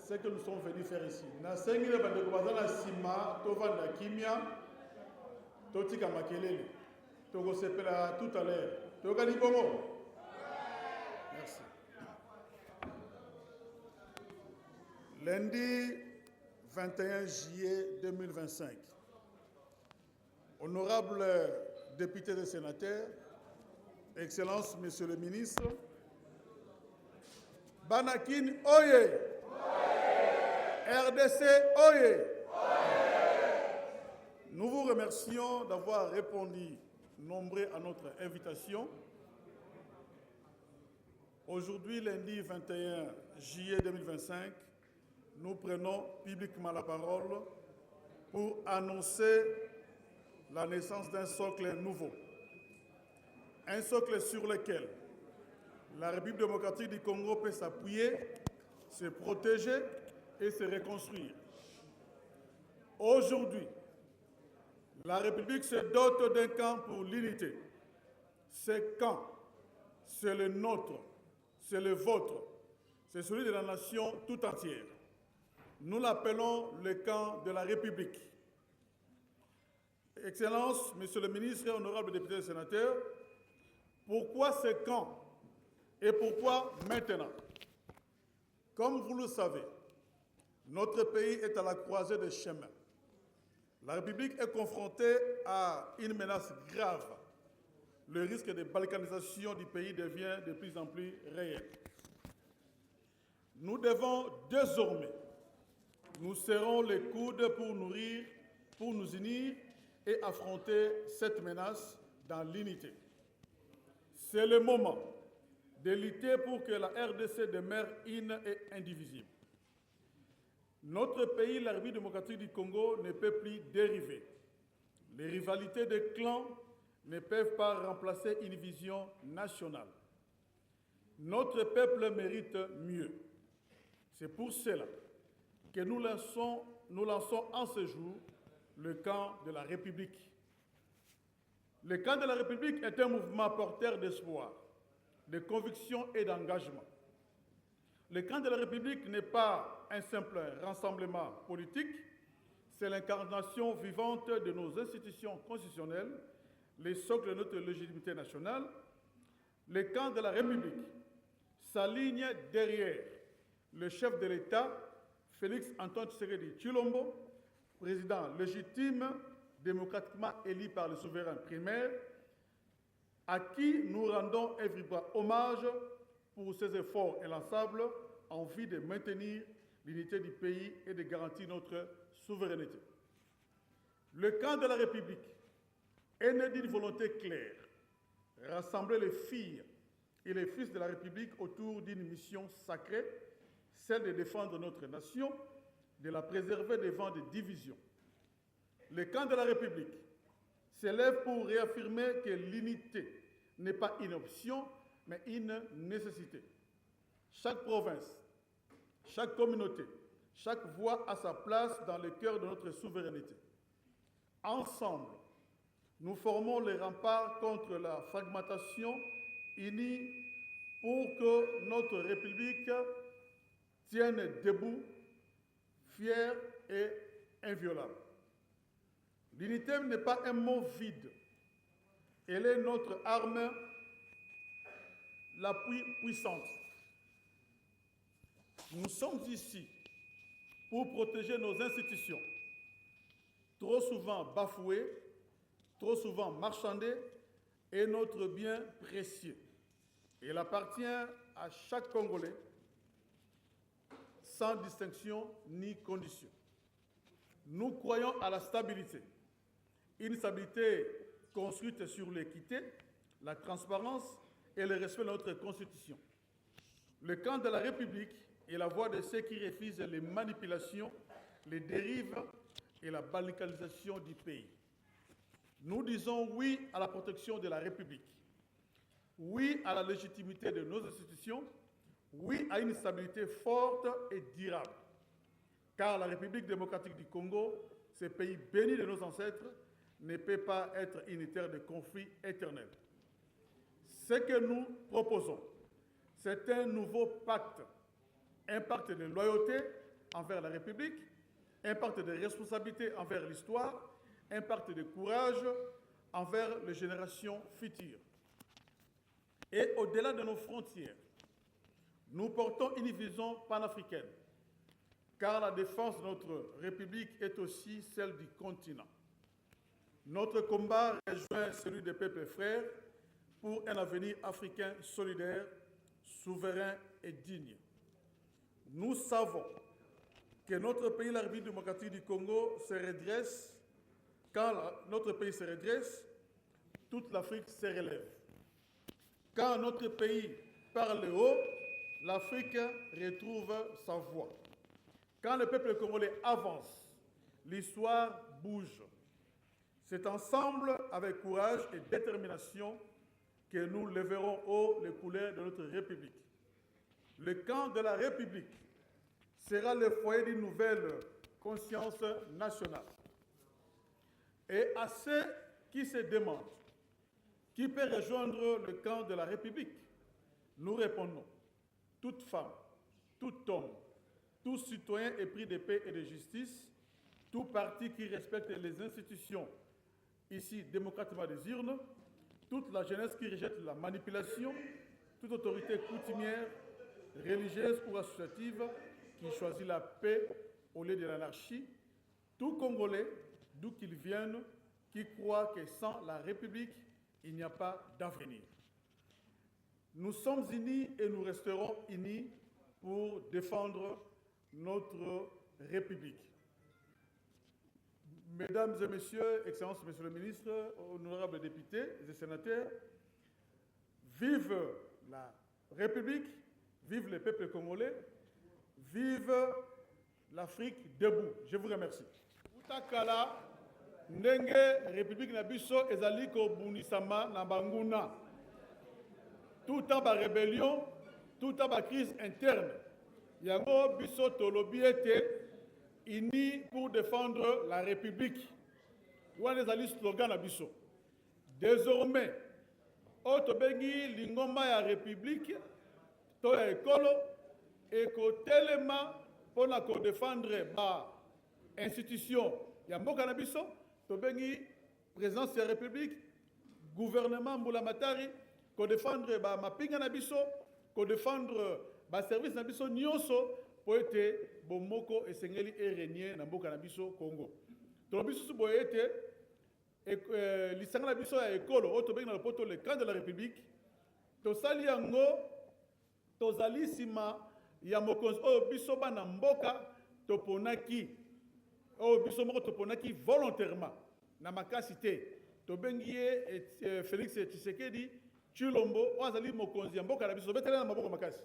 ce que nous sommes venus faire ici. Nasengi le bandeko bazana sima tovanda kimia totika makelele. Toko sepela tout à l'heure. Tokani bongo. Merci. Lundi 21 juillet 2025. Honorables députés et sénateurs, Excellences, Monsieur le Ministre, Banakin Oye, RDC Oye. Nous vous remercions d'avoir répondu nombreux à notre invitation. Aujourd'hui, lundi 21 juillet 2025, nous prenons publiquement la parole pour annoncer la naissance d'un socle nouveau. Un socle sur lequel la République démocratique du Congo peut s'appuyer, se protéger et se reconstruire. Aujourd'hui, la République se dote d'un camp pour l'unité. Ce camp, c'est le nôtre, c'est le vôtre, c'est celui de la nation tout entière. Nous l'appelons le camp de la République. Excellences, Monsieur le Ministre, honorables députés et sénateurs, pourquoi ce camp et pourquoi maintenant? Comme vous le savez, notre pays est à la croisée des chemins. La République est confrontée à une menace grave. Le risque de balkanisation du pays devient de plus en plus réel. Nous devons désormais nous serrons les coudes pour nous unir et affronter cette menace dans l'unité. C'est le moment de lutter pour que la RDC demeure une et indivisible. Notre pays, la République démocratique du Congo, ne peut plus dériver. Les rivalités de clans ne peuvent pas remplacer une vision nationale. Notre peuple mérite mieux. C'est pour cela que nous lançons en ce jour le camp de la République. Le camp de la République est un mouvement porteur d'espoir, de conviction et d'engagement. Le camp de la République n'est pas un simple rassemblement politique, c'est l'incarnation vivante de nos institutions constitutionnelles, les socles de notre légitimité nationale. Le camp de la République s'aligne derrière le chef de l'État, Félix Antoine Tshisekedi Tshilombo, président légitime, démocratiquement élu par le souverain primaire, à qui nous rendons un vibrant hommage pour ses efforts inlassables en vue de maintenir l'unité du pays et de garantir notre souveraineté. Le camp de la République est né d'une volonté claire, rassembler les filles et les fils de la République autour d'une mission sacrée, celle de défendre notre nation, de la préserver des vents de division. Le camp de la République s'élève pour réaffirmer que l'unité n'est pas une option, mais une nécessité. Chaque province, chaque communauté, chaque voix a sa place dans le cœur de notre souveraineté. Ensemble, nous formons les remparts contre la fragmentation, unis pour que notre République tienne debout, fière et inviolable. L'unité n'est pas un mot vide. Elle est notre arme la plus puissante. Nous sommes ici pour protéger nos institutions, trop souvent bafouées, trop souvent marchandées, et notre bien précieux. Il appartient à chaque Congolais, sans distinction ni condition. Nous croyons à la stabilité, une stabilité construite sur l'équité, la transparence et le respect de notre Constitution. Le camp de la République est la voix de ceux qui refusent les manipulations, les dérives et la balkanisation du pays. Nous disons oui à la protection de la République, oui à la légitimité de nos institutions, oui à une stabilité forte et durable. Car la République démocratique du Congo, ce pays béni de nos ancêtres, ne peut pas être une terre de conflit éternel. Ce que nous proposons, c'est un nouveau pacte, un pacte de loyauté, envers la République, un pacte de responsabilité envers l'histoire, un pacte de courage envers les générations futures. Et au-delà de nos frontières, nous portons une vision panafricaine, car la défense de notre République est aussi celle du continent. Notre combat rejoint celui des peuples frères pour un avenir africain solidaire, souverain et digne. Nous savons que notre pays, la République démocratique du Congo, se redresse. Quand notre pays se redresse, toute l'Afrique se relève. Quand notre pays parle haut, l'Afrique retrouve sa voix. Quand le peuple congolais avance, l'histoire bouge. C'est ensemble, avec courage et détermination, que nous lèverons haut les couleurs de notre République. Le camp de la République sera le foyer d'une nouvelle conscience nationale. Et à ceux qui se demandent qui peut rejoindre le camp de la République, nous répondons: toute femme, tout homme, tout citoyen épris de paix et de justice, tout parti qui respecte les institutions ici démocratiquement des urnes, toute la jeunesse qui rejette la manipulation, toute autorité coutumière, religieuse ou associative qui choisit la paix au lieu de l'anarchie, tout Congolais, d'où qu'ils viennent, qui croient que sans la République, il n'y a pas d'avenir. Nous sommes unis et nous resterons unis pour défendre notre République. Mesdames et messieurs, Excellences, Monsieur le Ministre, honorables députés et sénateurs, vive la République, vive le peuple congolais, vive l'Afrique debout. Je vous remercie. Utakala, ndenge République na biso ezali ko bunisama na banguna. Tout en bas rébellion, tout en bas crise interne. Yango biso tolobi ete unis pour défendre la République. Wana ezali slogan na biso. Désormais, otobengi lingomba ya République to ya ekolo ekotelema pona ko défendre ba institution ya mboka na biso, tobengi présidence ya République, gouvernement mbula matari ko défendre ba mapinga na biso, ko défendre ba service na biso nyonso po ete bomoko esengeli régner na mboka na biso Congo. To biso boye ete lisanga na biso ya ekolo oyo tobengi na lopoto le camp de la République, tosali yango tozali nsima ya mokonzi oyo biso bana mboka toponaki, oyo biso moko toponaki volontairement na makasi te. Tobengi ye Félix Tshisekedi Tshilombo oyo azali mokonzi ya mboka na biso, betele na maboko makasi.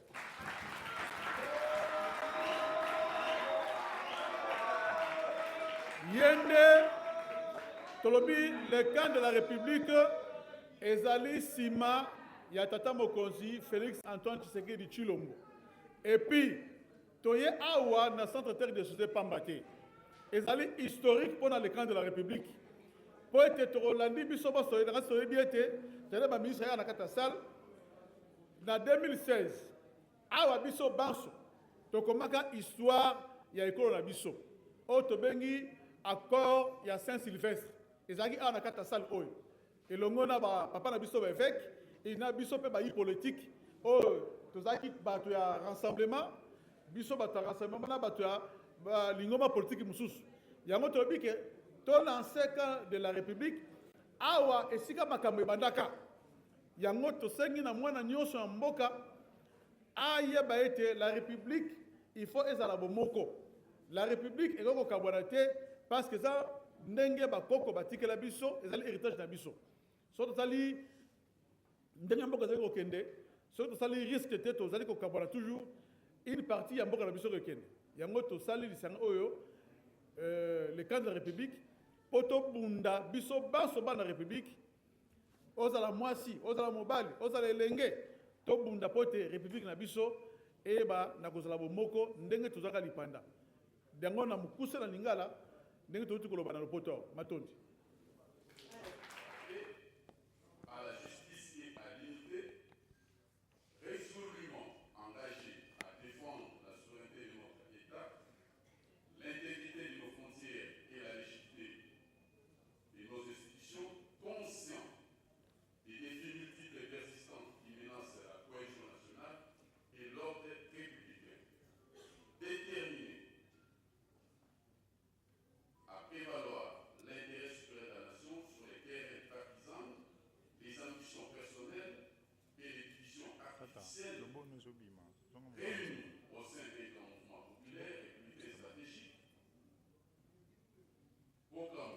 Yende tolobi le camp de la République ezali sima ya tata mokonzi Félix Antoine Tshisekedi Tshilombo. Et puis toye awa na centre terre de José Pambate ezali historique pour le camp de la République. Pour être Rolandi biso boso na soye biete tele ba ministre ya na kata salle na 2016 awa biso banso tokomaka histoire ya ekolo na biso o tobengi accord ya Saint-Sylvestre ezaki awa na kata salle oyo elongo na ba papa na biso ba évêque et na biso pe ba yi politique o tozaki bato ya rassemblement biso bato ya rassemblement na bato ya lingoma politique mususu yango tobi ke to lancer camp de la République awa esika makambo ebandaka yango tosengi na mwana nyonso ya mboka ayeba ete la République il faut ezala bomoko. La République est ko kabwana te parce que ça ndenge bakoko batikela biso ezali héritage na biso. So tozali ndenge mboka zali ko kende, so tozali risque te tozali ko kabwana toujours une partie ya mboka na biso ko kende. Yango tozali lisanga oyo le camp de la République poto bunda biso baso ba na République ozala mwasi ozala mobali ozala elenge to bunda pote République na biso eba na kozala bomoko ndenge tozaka lipanda dango na mukuse na lingala ndenge tozuti koloba na lopoto matondi. À la justice et à l'unité, résolument engagé à défendre la souveraineté de notre État, officielle réunis au sein des grands mouvements populaires et comités stratégiques, proclame